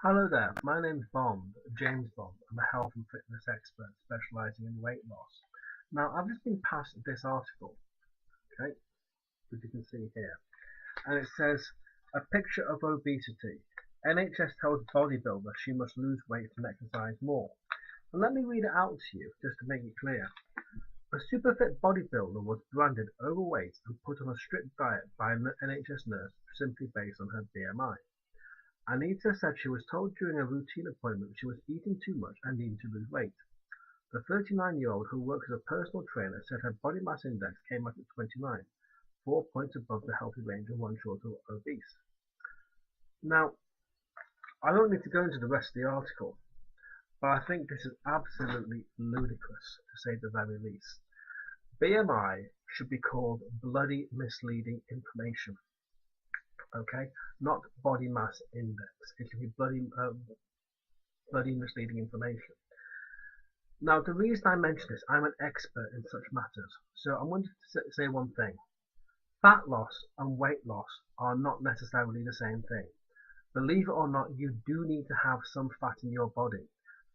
Hello there, my name's James Bond. I'm a health and fitness expert specialising in weight loss. Now, I've just been passed this article, okay, which you can see here, and it says, a picture of obesity. NHS tells bodybuilder she must lose weight and exercise more. And let me read it out to you, just to make it clear. A super fit bodybuilder was branded overweight and put on a strict diet by an NHS nurse simply based on her BMI. Anita said she was told during a routine appointment she was eating too much and needed to lose weight. The 39-year-old who works as a personal trainer said her body mass index came out at 29, 4 points above the healthy range and one short of obese. Now, I don't need to go into the rest of the article, but I think this is absolutely ludicrous, to say the very least. BMI should be called bloody misleading information. Okay, not body mass index. It should be bloody misleading information. Now, the reason I mention this, I'm an expert in such matters. So I'm going to say one thing. Fat loss and weight loss are not necessarily the same thing. Believe it or not, you do need to have some fat in your body.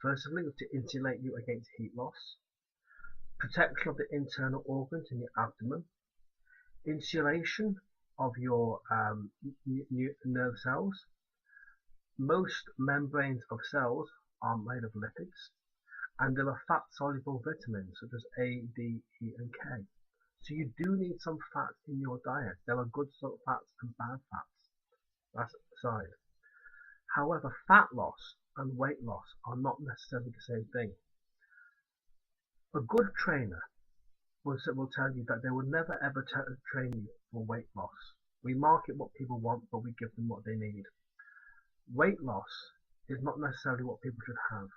Firstly, to insulate you against heat loss, protection of the internal organs in your abdomen, insulation of your nerve cells. Most membranes of cells are made of lipids, and there are fat-soluble vitamins such as A, D, E, and K. So you do need some fat in your diet. There are good fats and bad fats. That's aside. However, fat loss and weight loss are not necessarily the same thing. A good trainer will tell you that they will never ever train you for weight loss. We market what people want, but we give them what they need. Weight loss is not necessarily what people should have.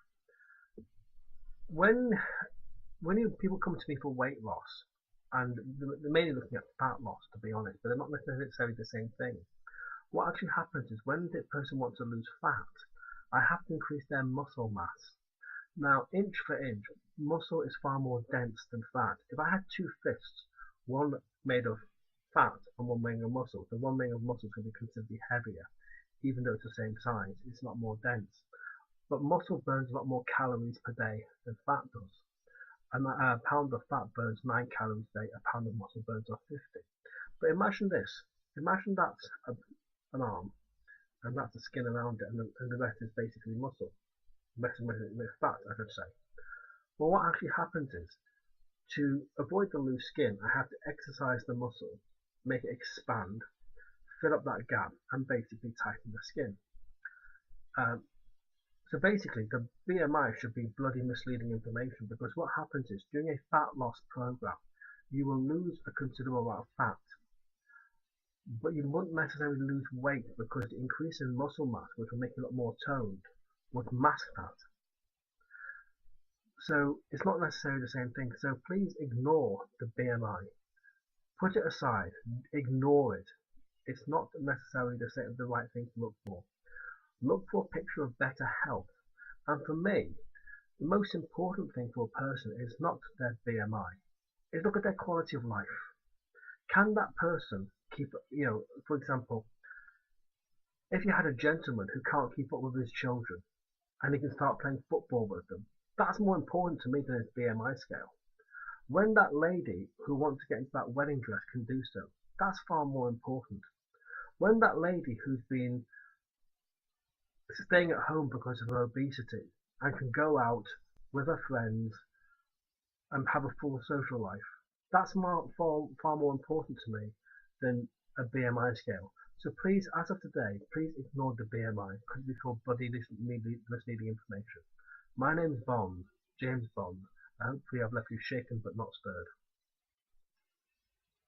When people come to me for weight loss, and they're mainly looking at fat loss, to be honest, but they're not necessarily the same thing. What actually happens is when the person wants to lose fat, I have to increase their muscle mass. Now, inch for inch, muscle is far more dense than fat. If I had two fists, one made of fat and one made of muscle, the one made of muscle is going to be considerably heavier, even though it's the same size. It's a lot more dense. But muscle burns a lot more calories per day than fat does. A pound of fat burns 9 calories a day, a pound of muscle burns off 50. But imagine this. Imagine that's an arm, and that's the skin around it, and the rest is basically muscle. Messing with fat, I should say. Well, what actually happens is, to avoid the loose skin, I have to exercise the muscle, make it expand, fill up that gap, and basically tighten the skin. So basically, the BMI should be bloody misleading information, because what happens is, during a fat loss program, you will lose a considerable amount of fat, but you won't necessarily lose weight, because the increase in muscle mass, which will make you a lot more toned, would mask that. So it's not necessarily the same thing. So please ignore the BMI. Put it aside. Ignore it. It's not necessarily the right thing to look for. Look for a picture of better health. And for me, the most important thing for a person is not their BMI. Is look at their quality of life. Can that person keep, for example, if you had a gentleman who can't keep up with his children, and he can start playing football with them, that's more important to me than his BMI scale. When that lady who wants to get into that wedding dress can do so, that's far more important. When that lady who's been staying at home because of her obesity and can go out with her friends and have a full social life, that's far more important to me than a BMI scale. So please, as of today, please ignore the BMI, because we call bloody misleading information. My name is James Bond, and hopefully I've left you shaken but not stirred.